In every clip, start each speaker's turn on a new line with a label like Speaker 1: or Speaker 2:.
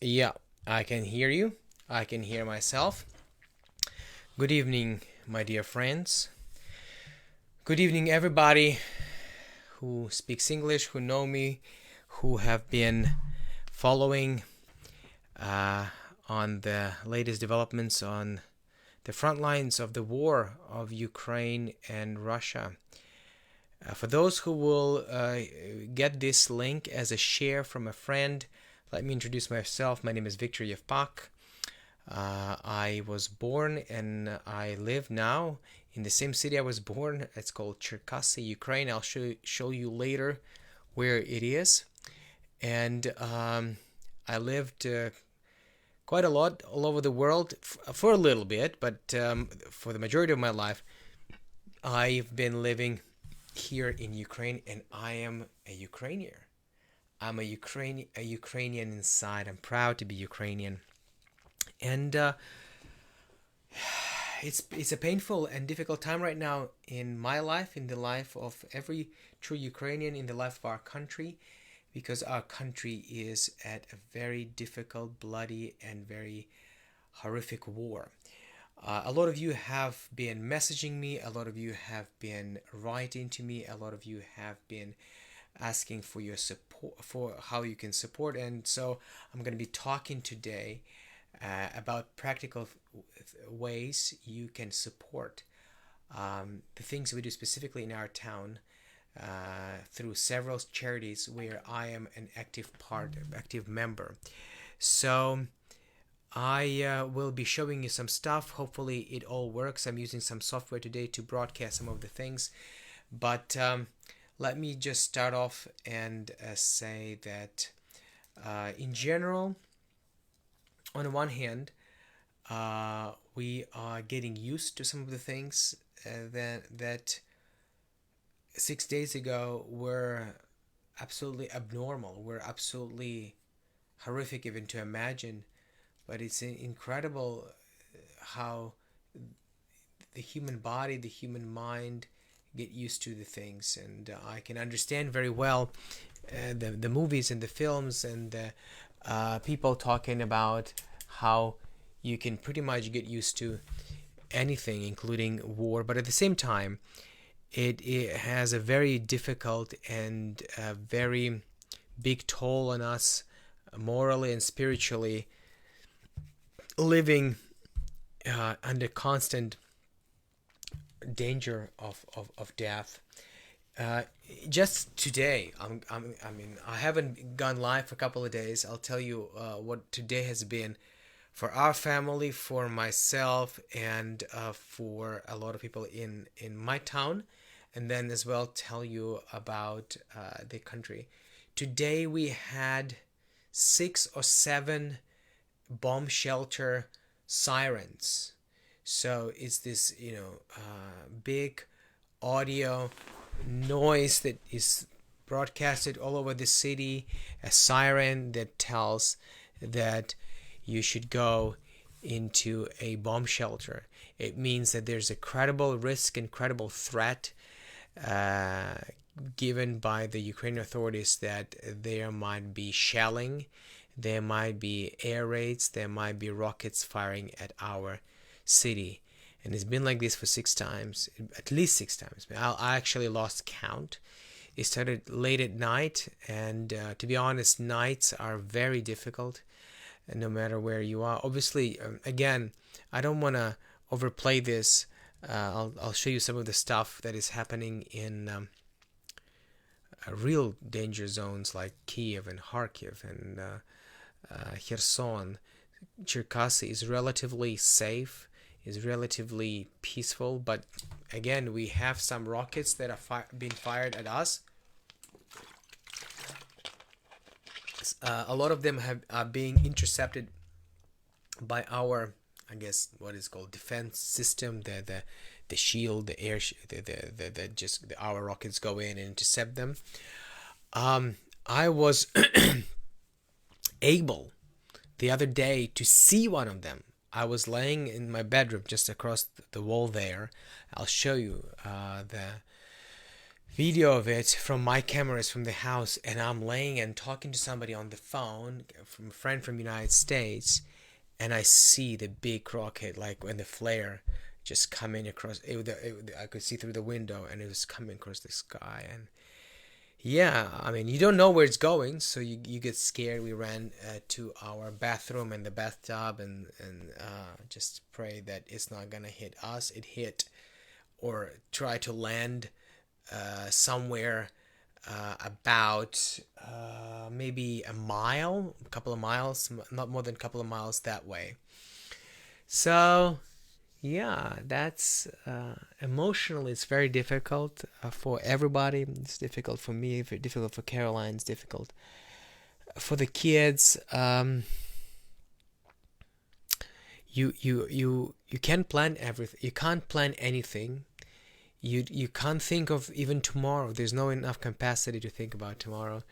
Speaker 1: Yeah, I can hear you. I can hear myself. Good evening, my dear friends. Good evening, everybody who speaks English, who know me, who have been following uh, on the latest developments on the front lines of the war of Ukraine and Russia. For those who will get this link as a share from a friend, let me introduce myself. My name is Viktor Yevpak. I was born and I live now in the same city I was born. It's called Cherkasy, Ukraine. I'll show you later where it is. And I lived quite a lot all over the world for a little bit, but for the majority of my life, I've been living here in Ukraine, and I am a Ukrainian. I'm a Ukrainian inside. I'm proud to be Ukrainian, and it's a painful and difficult time right now in my life, in the life of every true Ukrainian, in the life of our country, because our country is at a very difficult, bloody, and very horrific war. A lot of you have been messaging me, a lot of you have been writing to me, a lot of you have been asking for your support, for how you can support. And so I'm going to be talking today about practical ways you can support the things we do specifically in our town through several charities where I am an active member. So I will be showing you some stuff. Hopefully it all works. I'm using some software today to broadcast some of the things. But let me just start off and say that in general, on the one hand, we are getting used to some of the things that 6 days ago were absolutely abnormal, were absolutely horrific even to imagine. But it's incredible how the human body, the human mind get used to the things. And I can understand very well the movies and the films and the people talking about how you can pretty much get used to anything, including war. But at the same time, it has a very difficult and very big toll on us morally and spiritually, living under constant danger of death. Just today, I haven't gone live for a couple of days. I'll tell you what today has been for our family, for myself, and for a lot of people in my town, and then as well tell you about the country. Today we had 6 or 7 bomb shelter sirens. So it's this, big audio noise that is broadcasted all over the city, a siren that tells that you should go into a bomb shelter. It means that there's a credible risk and credible threat given by the Ukrainian authorities that there might be shelling, there might be air raids, there might be rockets firing at our city. And it's been like this for 6 times, at least 6 times. I actually lost count. It started late at night, and to be honest, nights are very difficult, no matter where you are. Obviously, again, I don't want to overplay this. I'll show you some of the stuff that is happening in real danger zones like Kiev and Kharkiv and Kherson. Cherkasy is relatively safe, is relatively peaceful, but again, we have some rockets that are being fired at us. A lot of them are being intercepted by our, I guess, what is called defense system. The shield, the air, our rockets go in and intercept them. I was able the other day to see one of them. I was laying in my bedroom just across the wall there. I'll show you video of it from my cameras from the house, and I'm laying and talking to somebody on the phone, from a friend from the United States, and I see the big rocket, like when the flare just coming across. I could see through the window, and it was coming across the sky. And yeah, I mean, you don't know where it's going, so you get scared. We ran to our bathroom and the bathtub, and just pray that it's not gonna hit us. It hit or try to land somewhere about maybe a couple of miles, not more than a couple of miles that way. So yeah, that's emotionally it's very difficult for everybody. It's difficult for me, very difficult for Caroline, it's difficult for the kids. You can't plan everything. You can't plan anything. You can't think of even tomorrow. There's no enough capacity to think about tomorrow.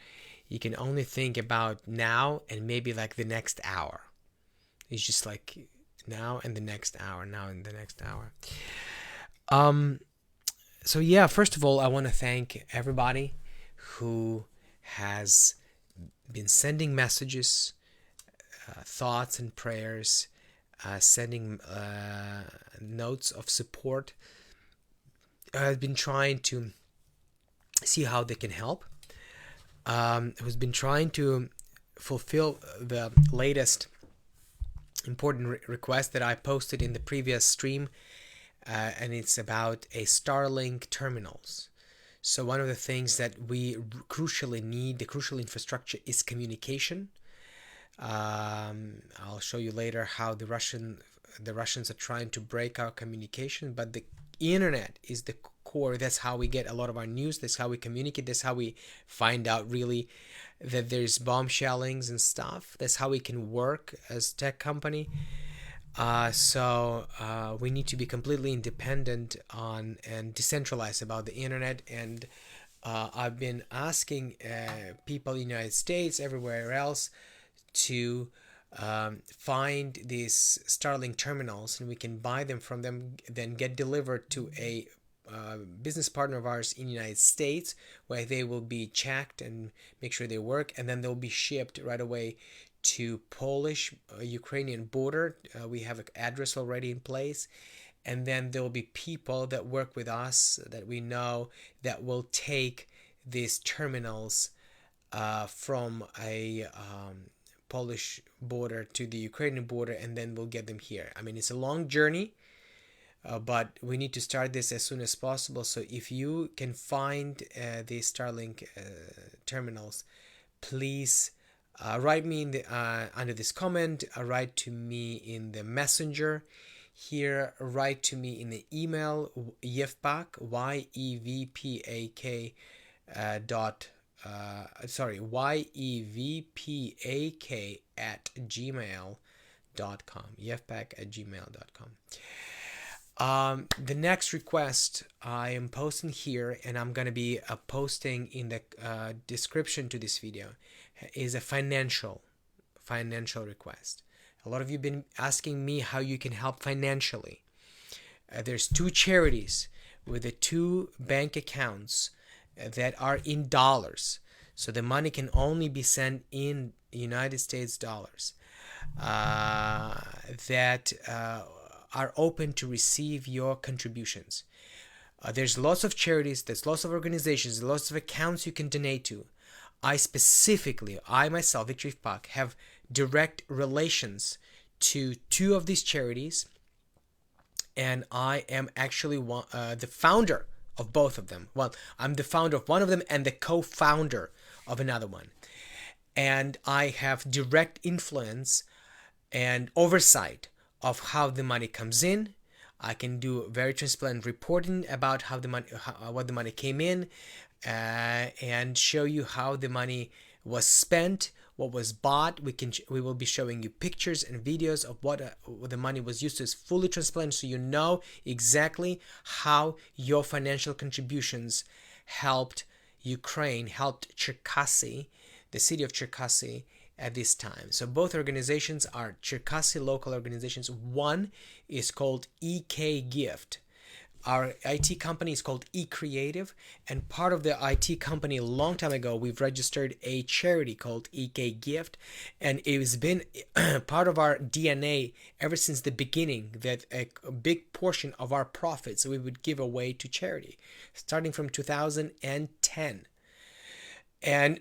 Speaker 1: You can only think about now and maybe like the next hour. It's just like now and the next hour, now and the next hour. So yeah, first of all, I want to thank everybody who has been sending messages, thoughts and prayers, sending notes of support. I've been trying to see how they can help. Who's been trying to fulfill the latest important request that I posted in the previous stream, and it's about a Starlink terminals. So one of the things that we crucially need, the crucial infrastructure, is communication. I'll show you later how the Russians are trying to break our communication, but the internet is the core. That's how we get a lot of our news. That's how we communicate. That's how we find out really that there's bomb shellings and stuff. That's how we can work as tech company. So we need to be completely independent on and decentralized about the internet. And I've been asking people in the United States, everywhere else, to find these Starlink terminals, and we can buy them from them, then get delivered to a business partner of ours in the United States, where they will be checked and make sure they work, and then they'll be shipped right away to Polish Ukrainian border. We have an address already in place, and then there will be people that work with us that we know that will take these terminals from a Polish border to the Ukrainian border, and then we'll get them here. I mean, it's a long journey, but we need to start this as soon as possible. So if you can find the Starlink terminals, please write me in the under this comment, write to me in the messenger here, write to me in the email, Yevpak, YEVPAK YEVPAK at gmail.com, yevpak@gmail.com. The next request I am posting here, and I'm going to be posting in the description to this video, is a financial request. A lot of you have been asking me how you can help financially. There's two charities with the two bank accounts that are in dollars, so the money can only be sent in United States dollars, that are open to receive your contributions. There's lots of charities, there's lots of organizations, lots of accounts you can donate to. I myself, Viktor Yevpak, have direct relations to two of these charities, and I am actually the founder of both of them. Well, I'm the founder of one of them and the co-founder of another one. And I have direct influence and oversight of how the money comes in. I can do very transparent reporting about how the money, what the money came in, and show you how the money was spent, what was bought. We will be showing you pictures and videos of what the money was used to. It's fully transparent, so you know exactly how your financial contributions helped Ukraine, helped Cherkasy, the city of Cherkasy, at this time. So both organizations are Cherkasy local organizations. One is called EK Gift. Our IT company is called eCreative, and part of the IT company a long time ago, we've registered a charity called EK Gift, and it has been part of our DNA ever since the beginning that a big portion of our profits we would give away to charity, starting from 2010. And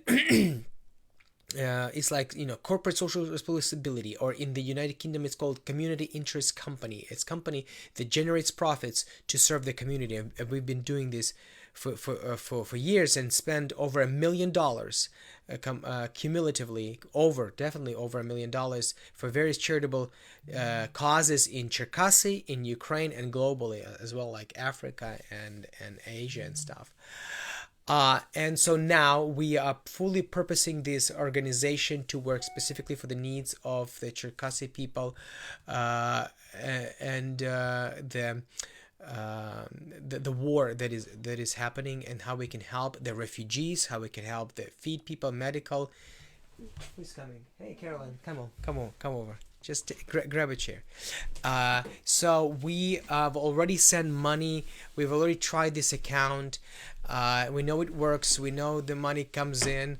Speaker 1: it's like, corporate social responsibility, or in the United Kingdom it's called community interest company. It's a company that generates profits to serve the community, and we've been doing this for years and spend over $1 million cumulatively, definitely over $1 million for various charitable causes in Cherkasy, in Ukraine, and globally as well, like Africa and Asia and stuff. And so now we are fully purposing this organization to work specifically for the needs of the Cherkasy people, and the war that is happening, and how we can help the refugees, how we can help feed people, medical. Who's coming? Hey, Caroline, come over. Just grab a chair. So we have already sent money. We've already tried this account. We know it works. We know the money comes in,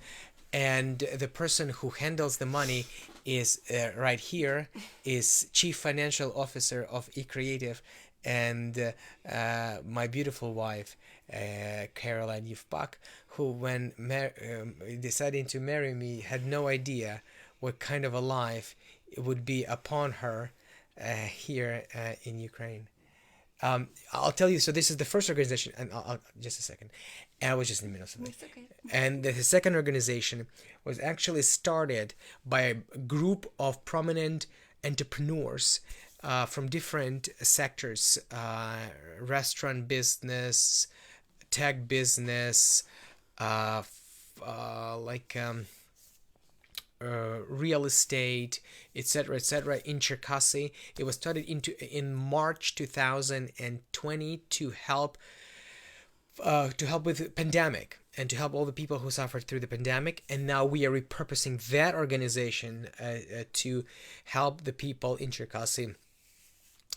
Speaker 1: and the person who handles the money is right here, is Chief Financial Officer of eCreative, and my beautiful wife, Caroline Yevpak, who when deciding to marry me had no idea what kind of a life it would be upon her here in Ukraine. I'll tell you, so this is the first organization, and I'll just a second. I was just in the middle of something.
Speaker 2: It's okay.
Speaker 1: And the second organization was actually started by a group of prominent entrepreneurs from different sectors, restaurant business, tech business, real estate, etc., in Cherkasy. It was started in March 2020 to help with pandemic, and to help all the people who suffered through the pandemic. And now we are repurposing that organization to help the people in Cherkasy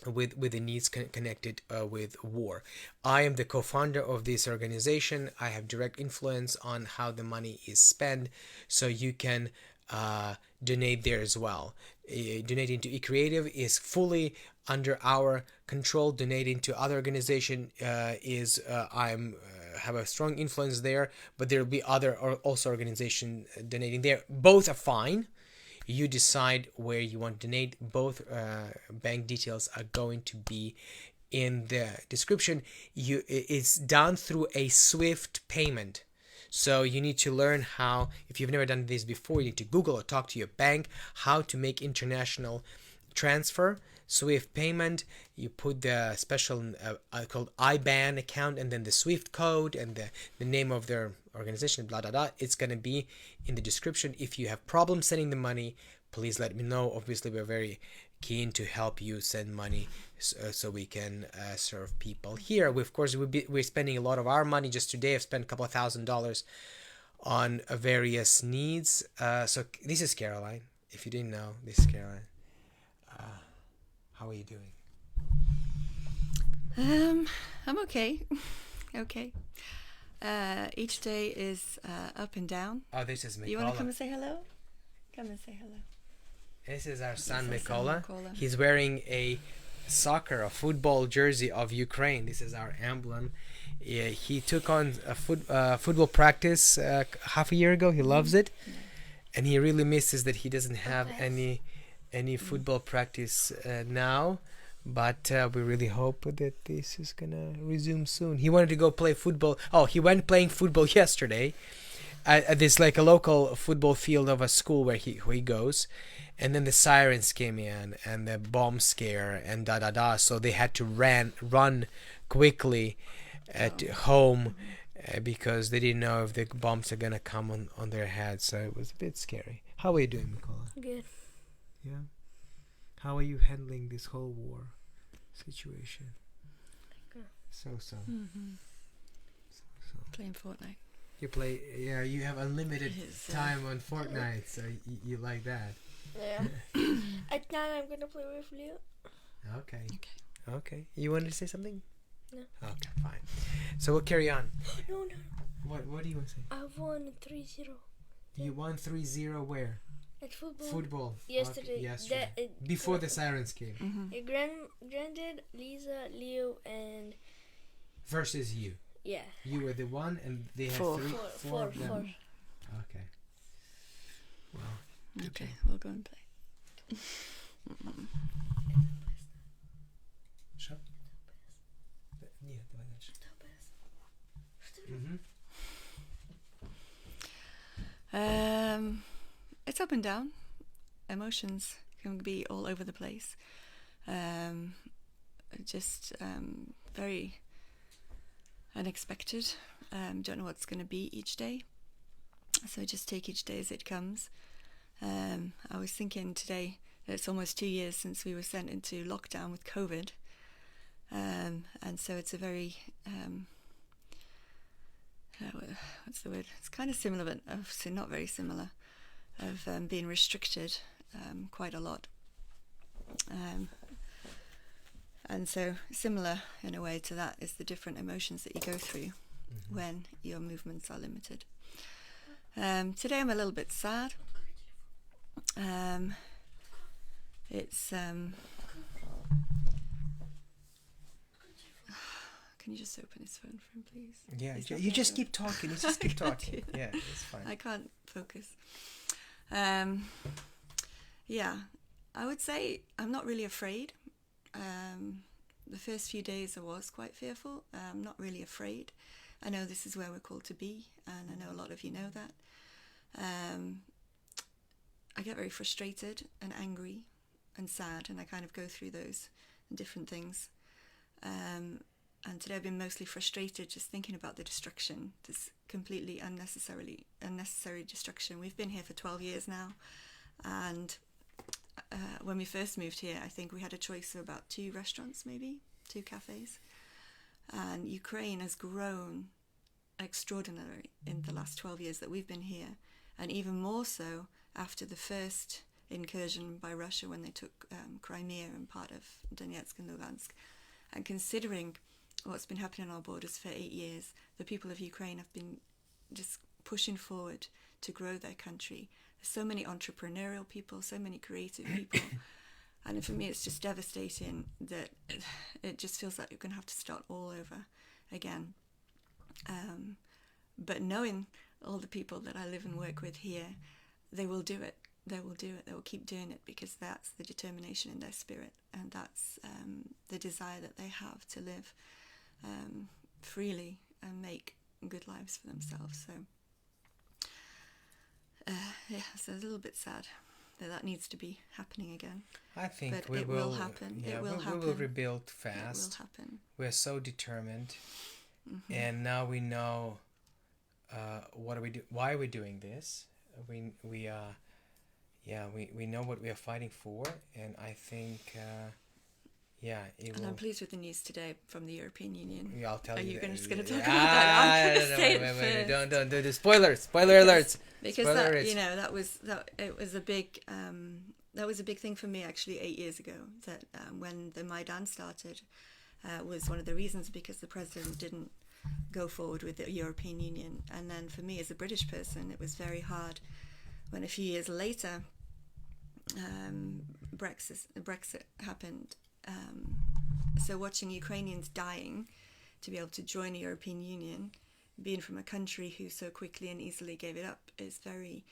Speaker 1: with the needs connected with war. I am the co-founder of this organization. I have direct influence on how the money is spent, so you can donate there as well. Donating to eCreative is fully under our control. Donating to other organization is I'm have a strong influence there, but there will be other also organization donating there. Both are fine. You decide where you want to donate. Both bank details are going to be in the description. It's done through a SWIFT payment. So you need to learn how, if you've never done this before, you need to Google or talk to your bank how to make international transfer, SWIFT payment. You put the special called IBAN account, and then the SWIFT code and the name of their organization, blah, blah, blah. It's going to be in the description. If you have problems sending the money, please let me know. Obviously, we're very keen to help you send money so we can serve people here. Of course, we're spending a lot of our money. Just today I've spent a couple of $1,000s on various needs. So this is Caroline. If you didn't know, this is Caroline. How are you doing?
Speaker 2: I'm okay. Okay. Each day is up and down.
Speaker 1: Oh, this is Nicola.
Speaker 2: You want to come and say hello? Come and say hello.
Speaker 1: This is our son Nicola. He's wearing a football jersey of Ukraine. This is our emblem. He took on a football practice half a year ago. He loves it, and he really misses that he doesn't have any football practice now. But we really hope that this is gonna resume soon. He wanted to go play football. Oh, he went playing football yesterday at this like a local football field of a school where he goes. And then the sirens came in, and the bomb scare, and da. So they had to run quickly at home because they didn't know if the bombs are gonna come on their heads. So it was a bit scary. How are you doing, Nicola?
Speaker 3: Good.
Speaker 1: Yeah. How are you handling this whole war situation? So.
Speaker 2: Mm-hmm.
Speaker 1: So.
Speaker 2: Playing Fortnite.
Speaker 1: You play. Yeah. You have unlimited time on Fortnite, so you like that.
Speaker 3: Yeah. At night I'm gonna play with you.
Speaker 1: Okay. You wanted to say something?
Speaker 3: No.
Speaker 1: Okay, fine. So we'll carry on.
Speaker 3: No.
Speaker 1: What do you want to say?
Speaker 3: I won 3-0
Speaker 1: You won 3-0 where?
Speaker 3: at football.
Speaker 1: Football.
Speaker 3: Yesterday.
Speaker 1: Okay, yesterday. Before the sirens came.
Speaker 2: Mm-hmm.
Speaker 3: Granddad, Lisa, Leo, and
Speaker 1: Versus you.
Speaker 3: yeah.
Speaker 1: You were the one, and they had
Speaker 2: Four.
Speaker 1: four of them.
Speaker 3: Four.
Speaker 1: Okay. Well.
Speaker 2: Okay, we'll go and play.
Speaker 1: Что? Нет, давай дальше.
Speaker 2: It's up and down. Emotions can be all over the place. Just very unexpected. Don't know what's going to be each day. So just take each day as it comes. I was thinking today that it's almost 2 years since we were sent into lockdown with COVID. And so it's a very, what's the word? It's kind of similar, but obviously not very similar, of being restricted quite a lot. And so similar in a way to that is the different emotions that you go through when your movements are limited. Today I'm a little bit sad. It's can you just open his phone for him, please?
Speaker 1: Yeah,
Speaker 2: He's
Speaker 1: you
Speaker 2: not
Speaker 1: just
Speaker 2: there.
Speaker 1: keep talking. You just keep talking. Yeah, it's fine.
Speaker 2: I can't focus. Yeah, I would say I'm not really afraid. The first few days I was quite fearful. I'm not really afraid. I know this is where we're called to be, and I know a lot of you know that. I get very frustrated and angry and sad, and I kind of go through those different things. And today I've been mostly frustrated just thinking about the destruction, this completely unnecessary destruction. We've been here for 12 years now, and when we first moved here, I think we had a choice of about 2 restaurants, maybe 2 cafes. And Ukraine has grown extraordinarily in the last 12 years that we've been here, and even more so after the first incursion by Russia when they took Crimea and part of Donetsk and Lugansk. And considering what's been happening on our borders for 8 years, the people of Ukraine have been just pushing forward to grow their country. There's so many entrepreneurial people, so many creative people. And for me, it's just devastating that it just feels like you're going to have to start all over again. But knowing all the people that I live and work with here, they will do it. They will do it. They will keep doing it because that's the determination in their spirit, and that's the desire that they have to live freely and make good lives for themselves. So, so a little bit sad that needs to be happening again.
Speaker 1: I think
Speaker 2: but
Speaker 1: we
Speaker 2: it will happen.
Speaker 1: Yeah,
Speaker 2: it will happen.
Speaker 1: We will rebuild fast.
Speaker 2: It will happen.
Speaker 1: We're so determined,
Speaker 2: Mm-hmm.
Speaker 1: and now we know what are we do. Why are we doing this? We know what we are fighting for, and I think it will.
Speaker 2: And I'm pleased with the news today from the European Union.
Speaker 1: Yeah, I'll tell
Speaker 2: Are
Speaker 1: you.
Speaker 2: you just going to talk about that? I'm going to say it
Speaker 1: Wait,
Speaker 2: first.
Speaker 1: don't do the spoilers. Spoiler alerts.
Speaker 2: Because
Speaker 1: Spoiler
Speaker 2: that,
Speaker 1: alerts.
Speaker 2: it was a big that was a big thing for me actually 8 years ago. That when the Maidan started was one of the reasons, because the president didn't go forward with the European Union. And then for me as a British person, it was very hard when a few years later Brexit happened. So watching Ukrainians dying to be able to join the European Union, being from a country who so quickly and easily gave it up, is very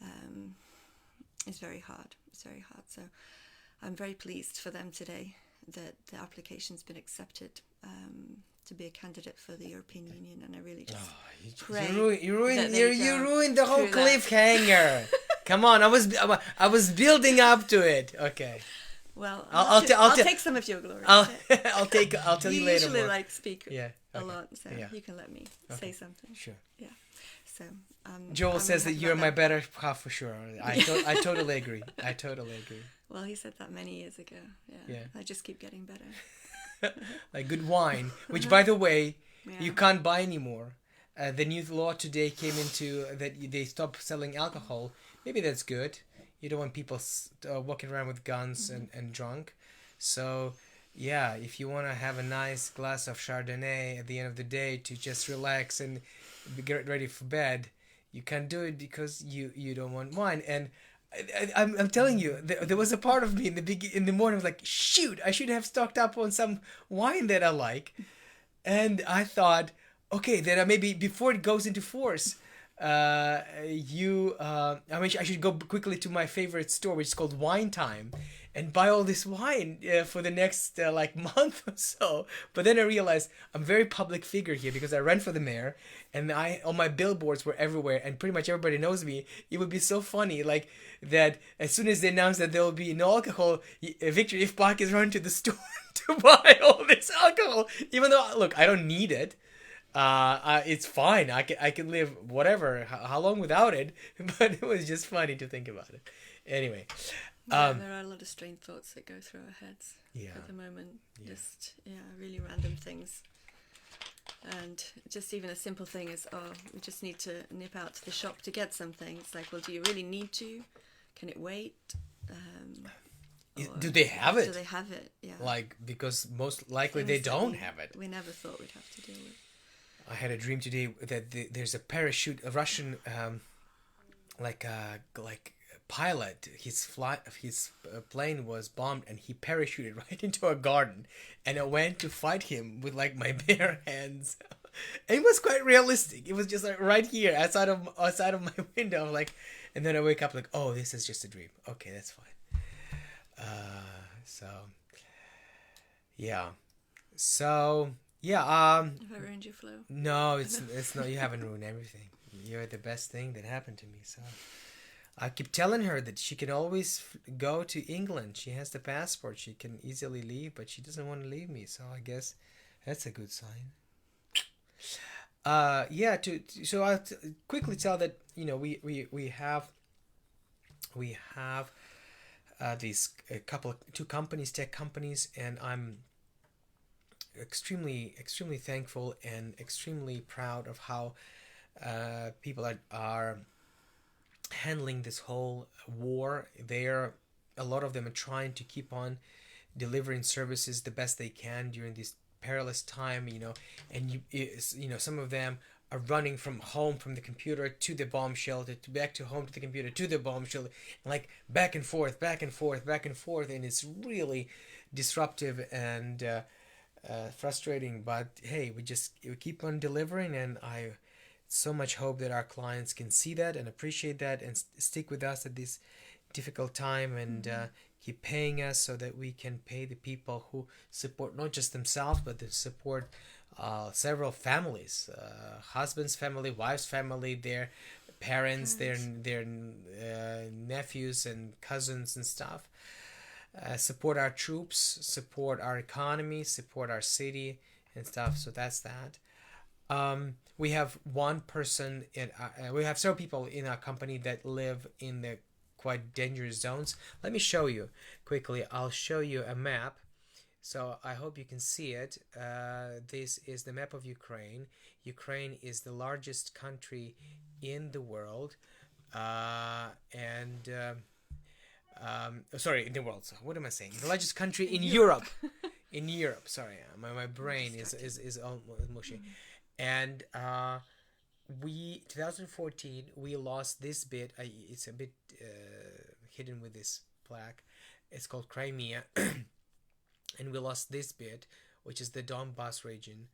Speaker 2: hard. It's very hard. So I'm very pleased for them today that the application's been accepted to be a candidate for the European Union, and I really just pray.
Speaker 1: You ruined the whole
Speaker 2: through that.
Speaker 1: cliffhanger. Come on, I was building up to it. Okay.
Speaker 2: Well,
Speaker 1: I'll
Speaker 2: I'll take some of your glory.
Speaker 1: I'll tell you later.
Speaker 2: Usually
Speaker 1: more.
Speaker 2: speak a lot, so you can let me say something.
Speaker 1: Sure.
Speaker 2: Yeah. So
Speaker 1: Joel
Speaker 2: I'm
Speaker 1: says that
Speaker 2: happy
Speaker 1: you're
Speaker 2: about
Speaker 1: my
Speaker 2: that.
Speaker 1: better half for sure. I totally agree.
Speaker 2: Well, he said that many years ago. Yeah. I just keep getting better.
Speaker 1: Like good wine, which by the way,
Speaker 2: Yeah.
Speaker 1: you can't buy anymore. The new law today came into that they stopped selling alcohol. Maybe that's good. You don't want people walking around with guns and drunk. So yeah, if you want to have a nice glass of Chardonnay at the end of the day to just relax and get ready for bed, you can't do it because you don't want wine. And I'm telling you, there was a part of me in the morning was like, shoot, I should have stocked up on some wine that I like. And I thought, okay, then maybe before it goes into force, I mean, I should go quickly to my favorite store, which is called Wine Time, and buy all this wine for the next like month or so. But then I realized I'm a very public figure here because I ran for the mayor, and I all my billboards were everywhere, and pretty much everybody knows me. It would be so funny, like that as soon as they announce that there will be no alcohol, Viktor Yevpak is run to the store to buy all this alcohol, even though look, I don't need it. It's fine. I can live whatever how long without it, but it was just funny to think about it. Anyway,
Speaker 2: Yeah, there are a lot of strange thoughts that go through our heads
Speaker 1: yeah,
Speaker 2: at the moment.
Speaker 1: Yeah.
Speaker 2: Just, really random things. And just even a simple thing is, we just need to nip out to the shop to get something. It's like, well, do you really need to? Can it wait?
Speaker 1: Do they have it?
Speaker 2: Do they have it? Yeah.
Speaker 1: Like, because most likely
Speaker 2: Things
Speaker 1: they
Speaker 2: that
Speaker 1: don't have it.
Speaker 2: We never thought we'd have to deal with.
Speaker 1: I had a dream today that there's a parachute, a Russian, like pilot. His plane was bombed, and he parachuted right into a garden, and I went to fight him with like my bare hands. And it was quite realistic. It was just like right here outside of my window, like, and then I wake up like, oh, this is just a dream. Okay, that's fine. So yeah, so yeah.
Speaker 2: Have I ruined your flow?
Speaker 1: No, it's not. You haven't ruined everything. You're the best thing that happened to me. So I keep telling her that she can always go to England. She has the passport. She can easily leave, but she doesn't want to leave me. So I guess that's a good sign. Yeah. So I'll quickly tell that we have these two companies, tech companies, and I'm extremely thankful and extremely proud of how people are handling this whole war. A lot of them are trying to keep on delivering services the best they can during this perilous time, and some of them are running from the computer to the bomb shelter, to back to home, to the computer, to the bomb shelter, like back and forth, and it's really disruptive and frustrating. But hey, we keep on delivering, and I so much hope that our clients can see that and appreciate that and stick with us at this difficult time, and keep paying us so that we can pay the people who support not just themselves, but they support several families, husband's family, wife's family, their parents, their nephews and cousins and stuff. Support our troops, support our economy, support our city and stuff. So that's that. We have one person we have several people in our company that live in the quite dangerous zones. Let me show you quickly. I'll show you a map. So I hope you can see it. This is the map of Ukraine. Ukraine is the largest country in the world, sorry, in the world. So what am I saying? The largest country in Europe. In Europe. Sorry, my brain is all mushy. And 2014, we lost this bit. It's a bit hidden with this plaque. It's called Crimea. And we lost this bit, which is the Donbas region.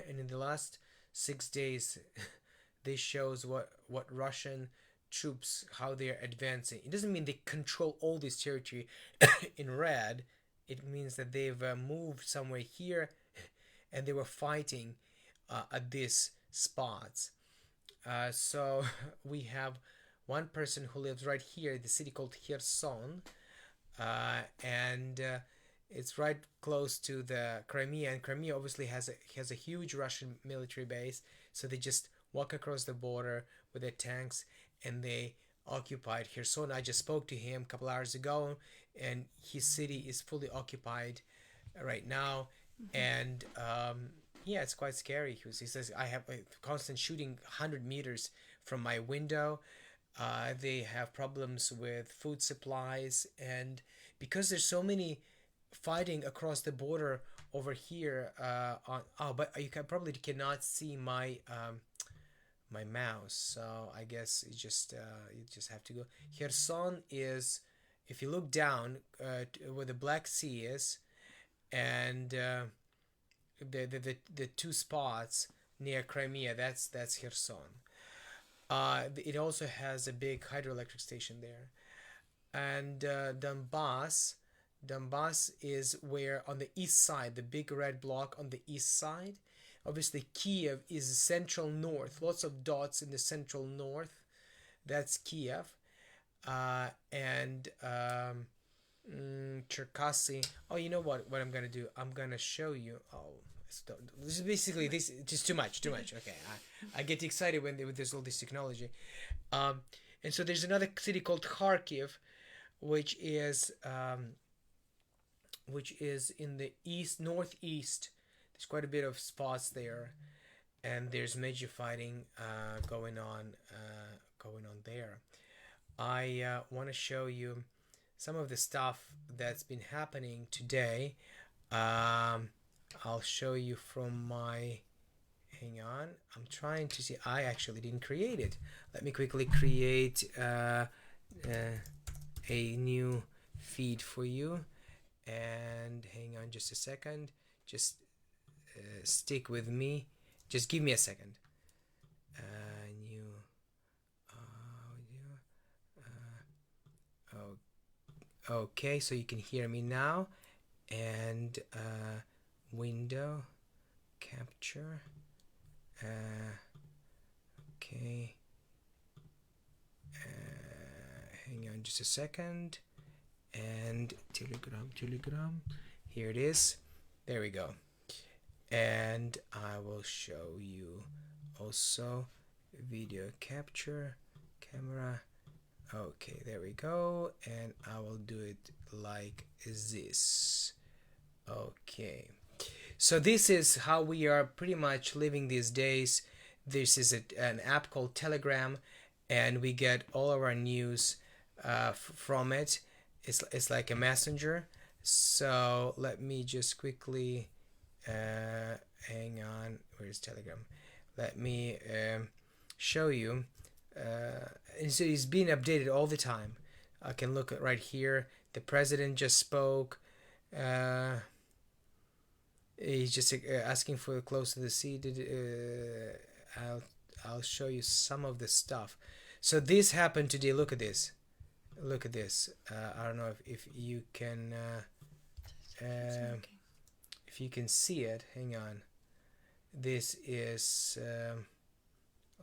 Speaker 1: And in the last 6 days, this shows what Russian troops, how they're advancing. It doesn't mean they control all this territory in red. It means that they've moved somewhere here, and they were fighting at these spots. So we have one person who lives right here, the city called Kherson, and it's right close to the Crimea, and Crimea obviously has a huge Russian military base. So they just walk across the border with their tanks, and they occupied Kherson. I just spoke to him a couple hours ago, and his city is fully occupied right now. And yeah, it's quite scary. He says, I have a constant shooting 100 meters from my window. They have problems with food supplies, and because there's so many fighting across the border over here. But you cannot see my my mouse, so I guess you just have to go. Kherson is, if you look down where the Black Sea is, and the two spots near Crimea, that's Kherson. It also has a big hydroelectric station there. And Donbass is where on the east side, the big red block on the east side. Obviously, Kiev is central north. Lots of dots in the central north. That's Kiev. And Cherkasy. Oh, you know what? What I'm gonna do? I'm gonna show you. Oh, this is basically this. Just too much. Too much. Okay, I get excited when there's all this technology. And so there's another city called Kharkiv, which is in the northeast. There's quite a bit of spots there, and there's major fighting going on there. I want to show you some of the stuff that's been happening today. I'll show you from my. Hang on, I'm trying to see. I actually didn't create it. Let me quickly create a new feed for you. And hang on just a second. Just stick with me. Just give me a second. New audio. Okay, so you can hear me now. And window capture. Okay. Hang on just a second. And Telegram. Here it is. There we go. And I will show you also video capture camera. Okay, there we go. And I will do it like this. Okay. So this is how we are pretty much living these days. This is an app called Telegram, and we get all of our news from it. It's like a messenger. So let me just quickly hang on. Where's Telegram? Let me show you. And so it's being updated all the time. I can look at right here. The president just spoke. He's just asking for close to the sea. I'll show you some of the stuff. So this happened today. Look at this. Look at this. I don't know if you can if you can see it. Hang on. This is.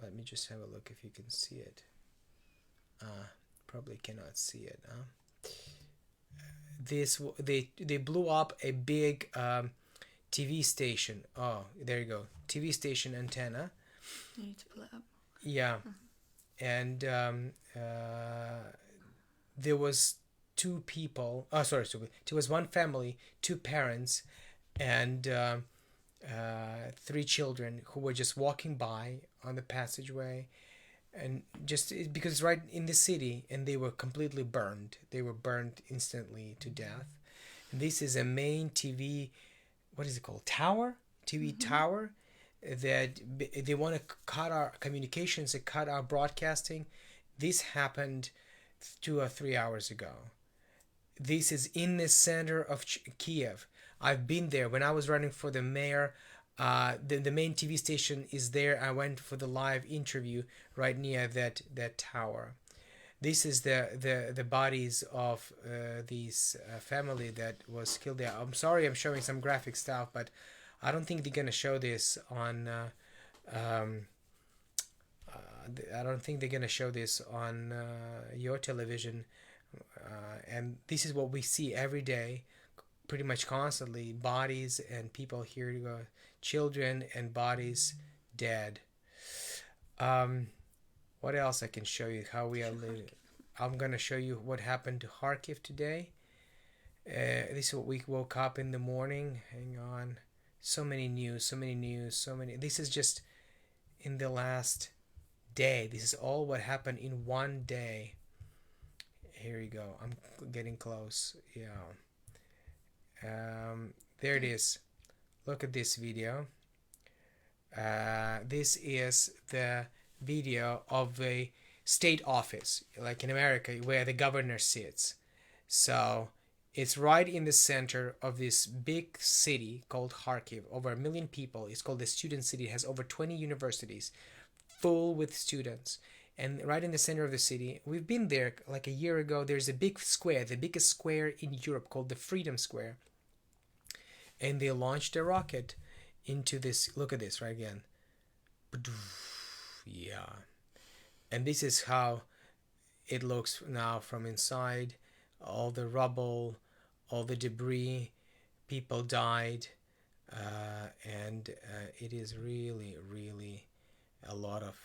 Speaker 1: Let me just have a look if you can see it. Probably cannot see it. They blew up a big TV station. Oh, there you go. TV station antenna.
Speaker 2: You need to pull it up.
Speaker 1: Yeah. And there was two people. Oh, sorry. There was one family, two parents, and 3 children who were just walking by on the passageway, and just because it's right in the city, and they were completely burned. They were burned instantly to death. And this is a main TV. What is it called? Tower? TV tower that they want to cut our communications and cut our broadcasting. This happened 2 or 3 hours ago. This is in the center of Kiev. I've been there when I was running for the mayor. The main TV station is there. I went for the live interview right near that tower. This is the bodies of this family that was killed there. I'm sorry I'm showing some graphic stuff, but I don't think they're gonna show this on. I don't think they're gonna show this on your television. And this is what we see every day, pretty much constantly: bodies and people here to go, children and bodies dead. What else I can show you? How we are living. I'm gonna show you what happened to Kharkiv today. This is what we woke up in the morning. Hang on. So many news. This is just in the last day. This is all what happened in one day. Here you go. I'm getting close. Yeah. There it is. Look at this video. This is the video of a state office, like in America, where the governor sits. So it's right in the center of this big city called Kharkiv, over 1 million people. It's called the student city. It has over 20 universities full with students. And right in the center of the city, we've been there like a year ago. There's a big square, the biggest square in Europe, called the Freedom Square. And they launched a rocket into this. Look at this right again. Yeah. And this is how it looks now from inside. All the rubble, all the debris, people died, and it is really, really a lot of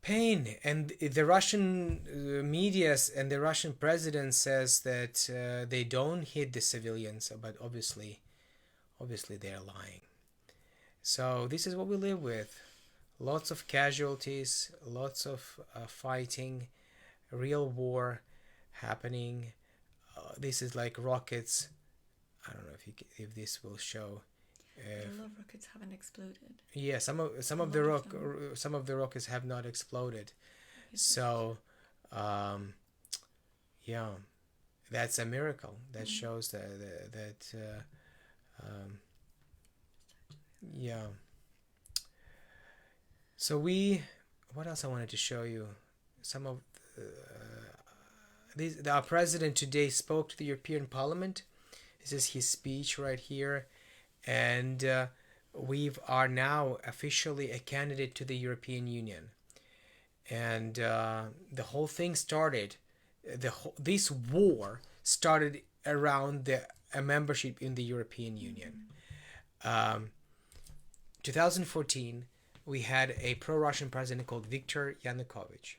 Speaker 1: pain. And the Russian media and the Russian president says that they don't hit the civilians, but obviously they're lying. So this is what we live with. Lots of casualties, lots of fighting, real war happening. This is like rockets. I don't know if this will show.
Speaker 2: A lot of rockets haven't exploded.
Speaker 1: Yeah, some of the rockets have not exploded. So, yeah, that's a miracle. That shows that yeah. So what else I wanted to show you? Some of our president today spoke to the European Parliament. This is his speech right here, and we are now officially a candidate to the European Union. And the whole thing started. This war started around a membership in the European Union. 2014. We had a pro-Russian president called Viktor Yanukovych.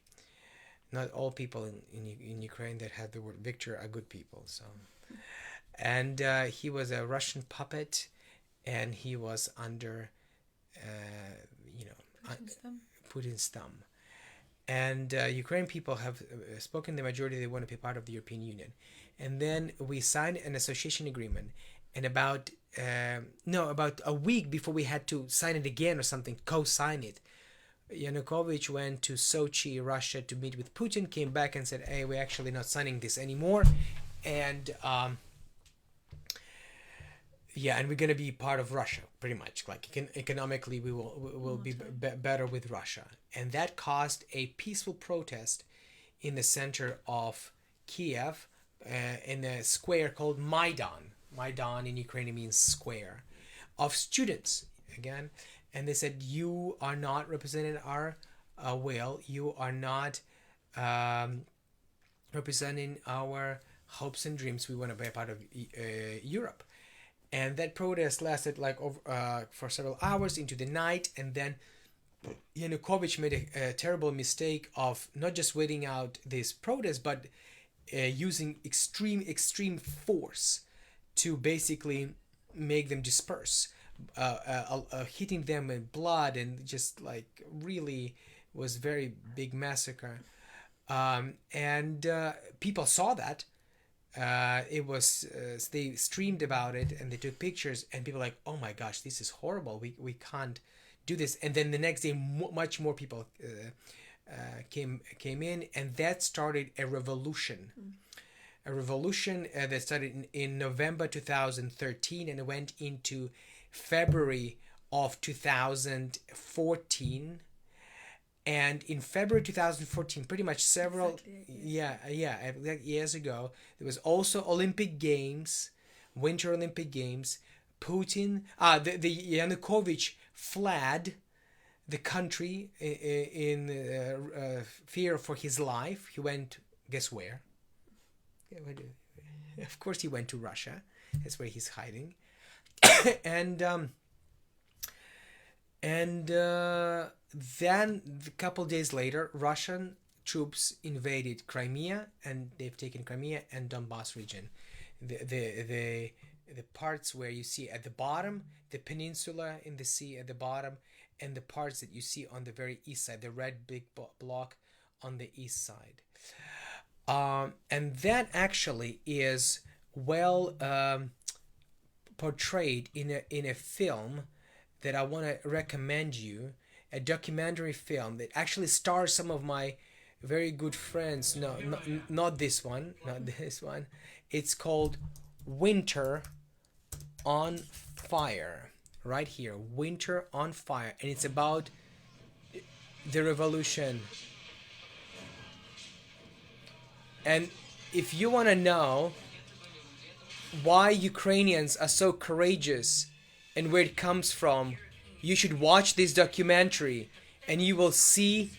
Speaker 1: Not all people in Ukraine that had the word Viktor are good people. So, and he was a Russian puppet, and he was under, Putin's thumb. And Ukrainian people have spoken the majority. They want to be part of the European Union. And then we signed an association agreement. And about a week before we had to sign it again or something, co-sign it, Yanukovych went to Sochi, Russia, to meet with Putin, came back and said, hey, we're actually not signing this anymore. And and we're going to be part of Russia, pretty much. Like economically, we will be better with Russia. And that caused a peaceful protest in the center of Kiev, in a square called Maidan. Maidan in Ukrainian means square, of students again, and they said, you are not representing our will, you are not representing our hopes and dreams, we want to be a part of Europe. And that protest lasted like for several hours into the night, and then Yanukovych made a terrible mistake of not just waiting out this protest, but using extreme force to basically make them disperse, hitting them with blood, and just like really was very big massacre. And people saw that. It was they streamed about it and they took pictures, and people were like, oh my gosh, this is horrible. We can't do this. And then the next day, much more people came in, and that started a revolution. A revolution that started in November 2013 and went into February of 2014. And in February 2014, pretty much several years ago, there was also Olympic Games, Winter Olympic Games. Putin, the Yanukovych fled the country in fear for his life. He went, guess where? Of course he went to Russia. That's where he's hiding. and then a couple days later, Russian troops invaded Crimea, and they've taken Crimea and Donbas region. The parts where you see at the bottom, the peninsula in the sea at the bottom, and the parts that you see on the very east side, the red big block on the east side. And that actually is well portrayed in a film that I want to recommend you, a documentary film that actually stars some of my very good friends. No, not this one, not this one. It's called Winter on Fire. Right here, Winter on Fire, and it's about the revolution. And if you want to know why Ukrainians are so courageous and where it comes from, you should watch this documentary, and you will see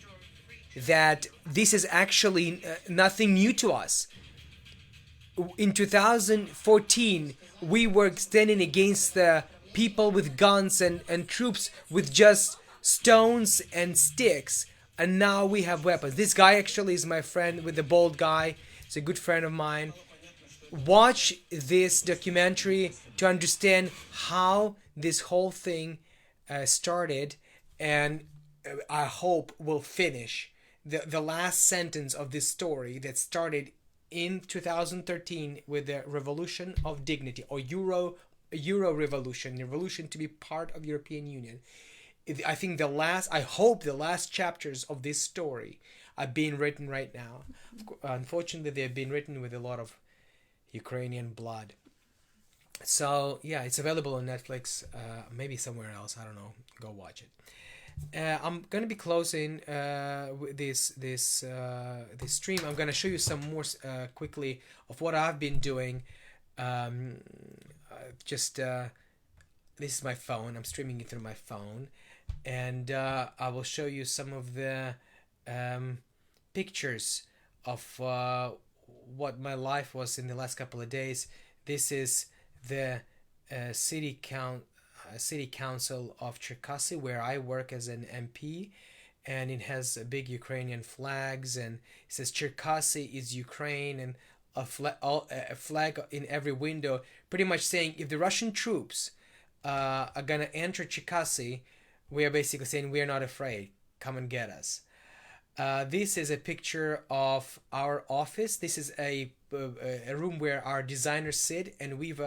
Speaker 1: that this is actually nothing new to us. In 2014, we were standing against the people with guns and troops with just stones and sticks, and now we have weapons. This guy actually is my friend with the bald guy. He's a good friend of mine. Watch this documentary to understand how this whole thing started, and I hope will finish. The last sentence of this story that started in 2013 with the Revolution of Dignity, or Euro Revolution, the revolution to be part of European Union. I think I hope the last chapters of this story are being written right now. Unfortunately, they've been written with a lot of Ukrainian blood. So yeah, it's available on Netflix, maybe somewhere else. I don't know. Go watch it. I'm gonna be closing with this stream. I'm gonna show you some more quickly of what I've been doing. This is my phone. I'm streaming it through my phone, and I will show you some of the pictures of what my life was in the last couple of days. This is the city council of Cherkasy, where I work as an MP, and it has big Ukrainian flags, and it says Cherkasy is Ukraine, and a flag in every window, pretty much saying if the Russian troops are gonna enter Cherkasy, we are basically saying we are not afraid. Come and get us. This is a picture of our office. This is a room where our designers sit, and we've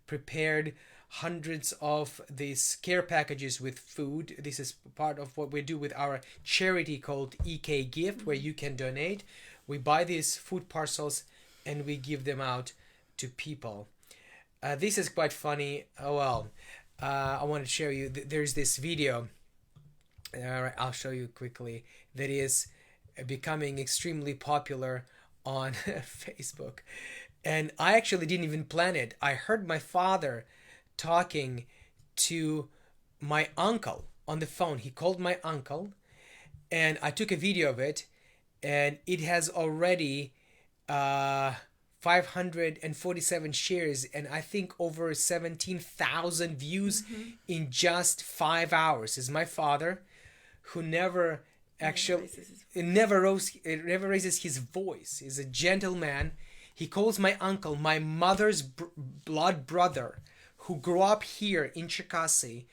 Speaker 1: prepared hundreds of these care packages with food. This is part of what we do with our charity called EK Gift, where you can donate. We buy these food parcels and we give them out to people. This is quite funny. I want to show you. There's this video. I'll show you quickly. That is becoming extremely popular on Facebook, and I actually didn't even plan it. I heard my father talking to my uncle on the phone. He called my uncle, and I took a video of it, and it has already 547 shares, and I think over 17,000 views in just 5 hours. Is my father, who never raises his voice. He's a gentleman. He calls my uncle my mother's blood brother, who grew up here in Cherkasy,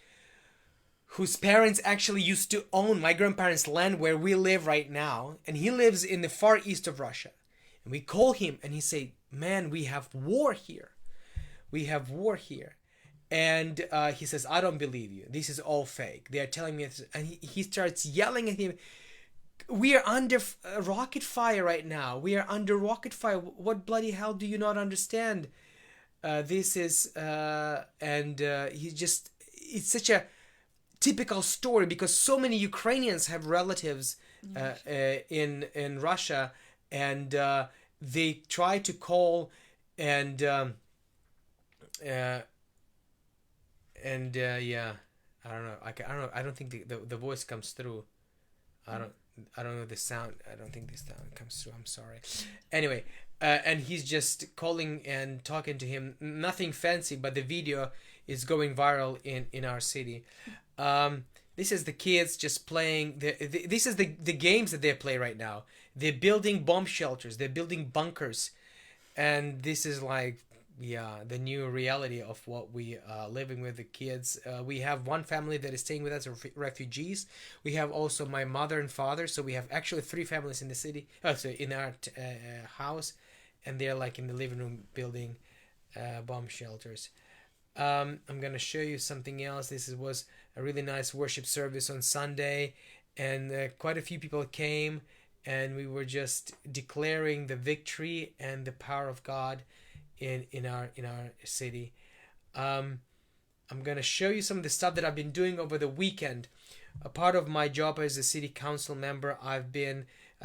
Speaker 1: whose parents actually used to own my grandparents' land where we live right now, and he lives in the far east of Russia. And we call him, and he say, "Man, we have war here. We have war here." And he says, "I don't believe you. This is all fake. They are telling me this." And he starts yelling at him. "We are under rocket fire right now. We are under rocket fire. What bloody hell do you not understand? This is..." It's such a typical story, because so many Ukrainians have relatives in Russia, and they try to call and I don't know. I don't think the voice comes through. I don't know the sound. I don't think this sound comes through. I'm sorry. Anyway, and he's just calling and talking to him. Nothing fancy, but the video is going viral in our city. This is the kids just playing. This is the games that they play right now. They're building bomb shelters. They're building bunkers, and this is like, the new reality of what we are living with the kids. We have one family that is staying with us, refugees. We have also my mother and father. So we have actually 3 families in the city, in our house, and they're like in the living room building bomb shelters. I'm gonna show you something else. Was a really nice worship service on Sunday, and quite a few people came, and we were just declaring the victory and the power of God in our city. I'm gonna show you some of the stuff that I've been doing over the weekend. A part of my job as a city council member, I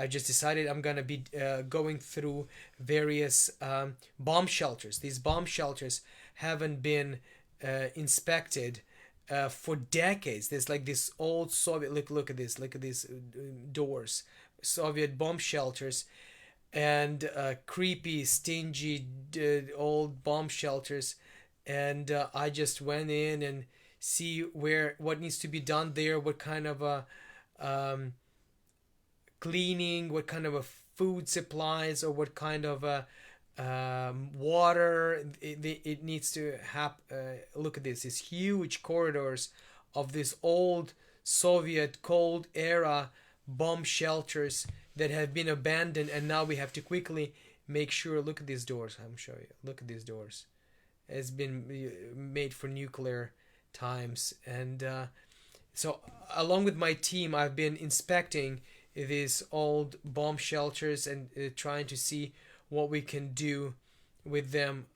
Speaker 1: just decided I'm gonna be going through various bomb shelters. These bomb shelters haven't been inspected for decades. There's like this old Soviet look at these doors, Soviet bomb shelters, and creepy, stingy old bomb shelters. And I just went in and see what needs to be done there, what kind of a cleaning, what kind of a food supplies, or what kind of a water it needs to have. Look at these huge corridors of this old Soviet cold era bomb shelters that have been abandoned, and now we have to quickly make sure. Look at these doors. I'm showing you. Look at these doors. It's been made for nuclear times, and so along with my team, I've been inspecting these old bomb shelters and trying to see what we can do with them.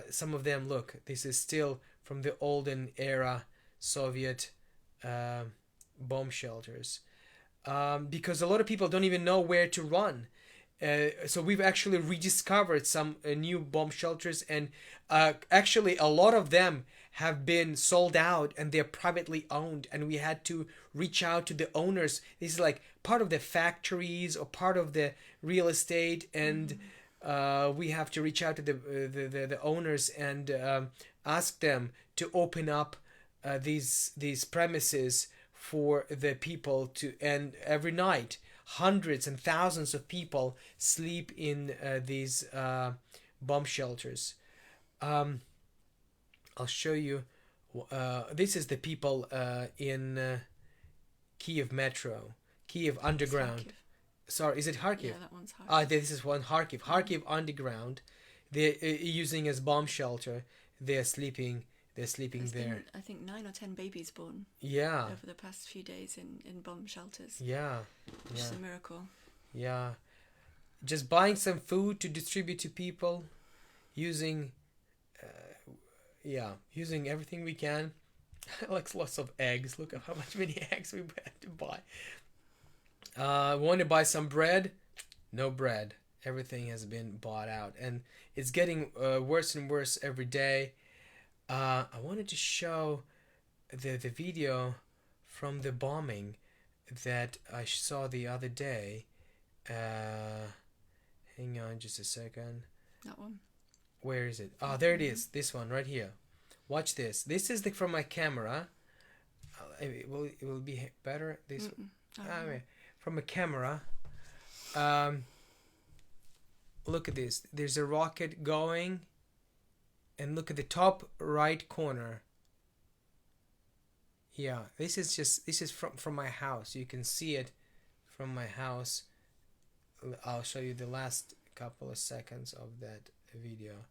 Speaker 1: Some of them, look, this is still from the olden era Soviet bomb shelters, because a lot of people don't even know where to run. So we've actually rediscovered some new bomb shelters, and actually a lot of them have been sold out and they're privately owned, and we had to reach out to the owners. This is like part of the factories or part of the real estate, and we have to reach out to the owners and ask them to open up these premises for the people to. And every night hundreds and thousands of people sleep in these bomb shelters. I'll show you. This is the people in Kiev Metro, Kiev Underground. Sorry, is it Kharkiv?
Speaker 2: Yeah, that one's Kharkiv.
Speaker 1: This is one Kharkiv. Kharkiv Underground. They're using as bomb shelter. They're sleeping. There's there.
Speaker 2: Been, I think 9 or 10 babies born.
Speaker 1: Yeah.
Speaker 2: Over the past few days in bomb shelters.
Speaker 1: Yeah.
Speaker 2: Which is a miracle.
Speaker 1: Yeah. Just buying some food to distribute to people, using everything we can. Like lots of eggs. Look at how many eggs we had to buy. Want to buy some bread? No bread. Everything has been bought out, and it's getting worse and worse every day. I wanted to show the video from the bombing that I saw the other day. Hang on just a second.
Speaker 2: That one.
Speaker 1: Where is it? Oh, there it is. This one right here. Watch this. This is from my camera. It will be better. This from a camera. Look at this. There's a rocket going. And look at the top right corner. Yeah, this is from my house. You can see it from my house. I'll show you the last couple of seconds of that video.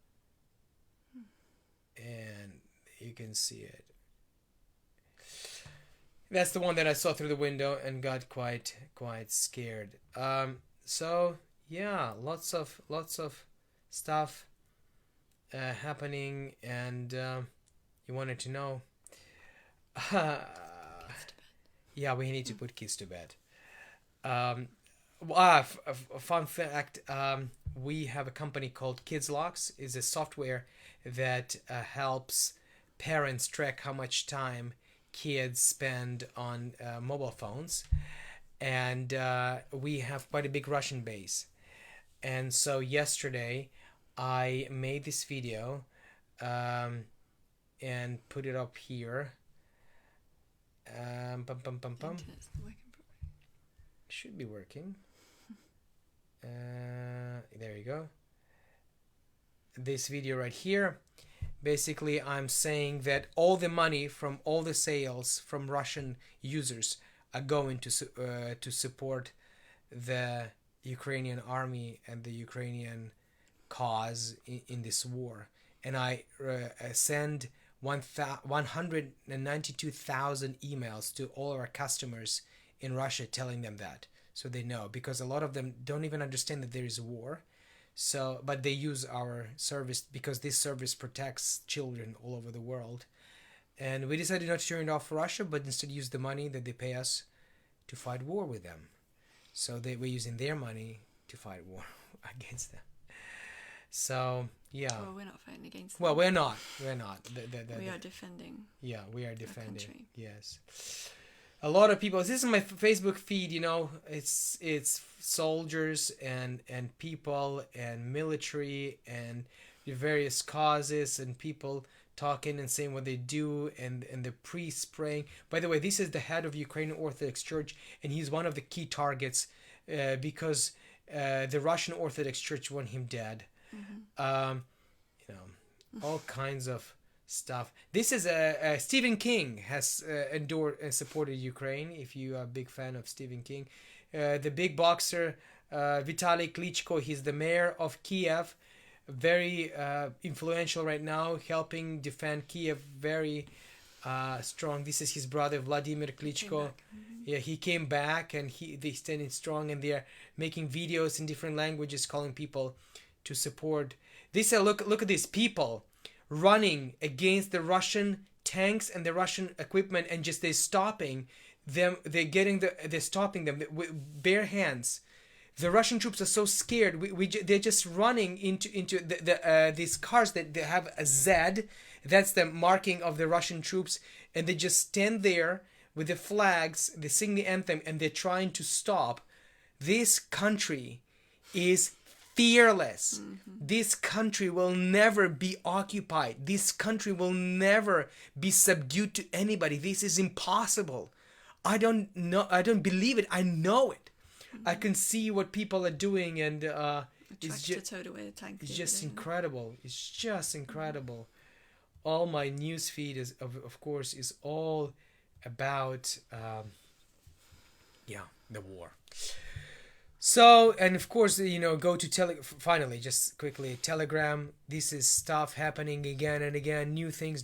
Speaker 1: And you can see it. That's the one that I saw through the window and got quite scared. So yeah, lots of stuff happening, and you wanted to know. Yeah, we need to put kids to bed. Fun fact: we have a company called Kids Locks. It's a software that helps parents track how much time kids spend on mobile phones, and we have quite a big Russian base. And so yesterday I made this video and put it up here. Should be working. There you go. This video right here. Basically, I'm saying that all the money from all the sales from Russian users are going to support the Ukrainian army and the Ukrainian cause in this war. and I send 192,000 emails to all our customers in Russia telling them that, so they know, because a lot of them don't even understand that there is a war. So, but they use our service because this service protects children all over the world. And we decided not to turn it off for Russia, but instead use the money that they pay us to fight war with them. So we're using their money to fight war against them. So, yeah.
Speaker 2: Well, we're not fighting against them.
Speaker 1: Well, we're not. We're not.
Speaker 2: We are defending.
Speaker 1: Yeah, we are defending.
Speaker 2: Country.
Speaker 1: Yes. A lot of people. This is my Facebook feed. You know, it's soldiers and people and military and the various causes and people talking and saying what they do, and the priests praying. By the way, this is the head of Ukrainian Orthodox Church, and he's one of the key targets because the Russian Orthodox Church want him dead. You know, all kinds of stuff. This is Stephen King has endorsed and supported Ukraine. If you are a big fan of Stephen King, the big boxer Vitaly Klitschko, he's the mayor of Kiev, very influential right now, helping defend Kiev, very strong. This is his brother Vladimir Klitschko. Yeah, he came back, and they standing strong, and they're making videos in different languages calling people to support. This look at these people running against the Russian tanks and the Russian equipment, and just they're stopping them. They're stopping them with bare hands. The Russian troops are so scared. They're just running into these cars that they have a Z. That's the marking of the Russian troops, and they just stand there with the flags. They sing the anthem, and they're trying to stop. This country is fearless. This country will never be occupied. This country will never be subdued to anybody. This is impossible. I don't believe it. I know it. I can see what people are doing, and it's just incredible. It's just incredible. All my news feed is of course is all about the war. So, and of course, go to finally, just quickly, Telegram. This is stuff happening again and again. New things.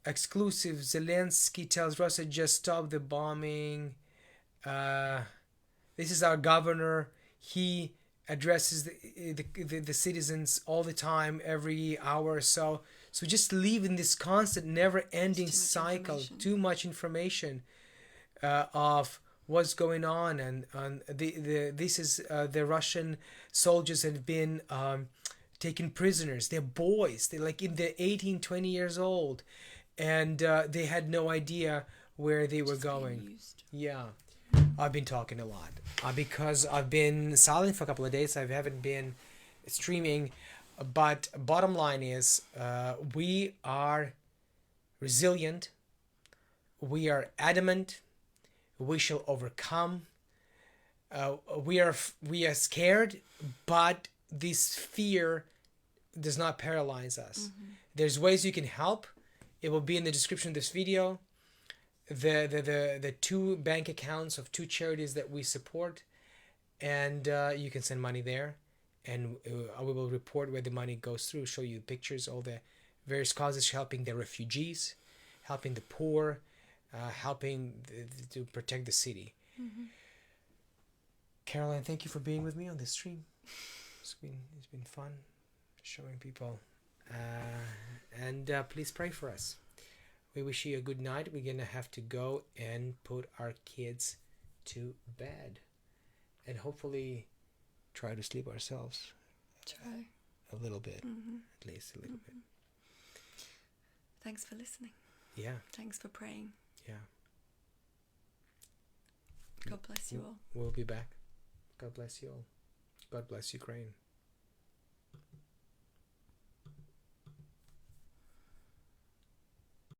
Speaker 1: Exclusive. Zelensky tells Russia just stop the bombing. This is our governor. He addresses the citizens all the time, every hour or so. So just live in this constant, never-ending cycle. Too much information of what's going on, and this is the Russian soldiers have been taken prisoners. They're boys. They're like in the 18, 20 years old, and they had no idea where they were going. Yeah, I've been talking a lot because I've been silent for a couple of days. I haven't been streaming, but bottom line is we are resilient. We are adamant. We shall overcome. We are scared, but this fear does not paralyze us. There's ways you can help. It will be in the description of this video. The 2 bank accounts of 2 charities that we support, and you can send money there, and we will report where the money goes through. Show you pictures, all the various causes, helping the refugees, helping the poor. Helping to protect the city. Caroline, thank you for being with me on this stream. It's been fun showing people, and please pray for us. We wish you a good night. We're gonna have to go and put our kids to bed, and hopefully try to sleep ourselves.
Speaker 2: Try
Speaker 1: a little bit, at least a little bit.
Speaker 2: Thanks for listening.
Speaker 1: Yeah.
Speaker 2: Thanks for praying.
Speaker 1: Yeah.
Speaker 2: God bless you all.
Speaker 1: We'll be back. God bless you all. God bless Ukraine.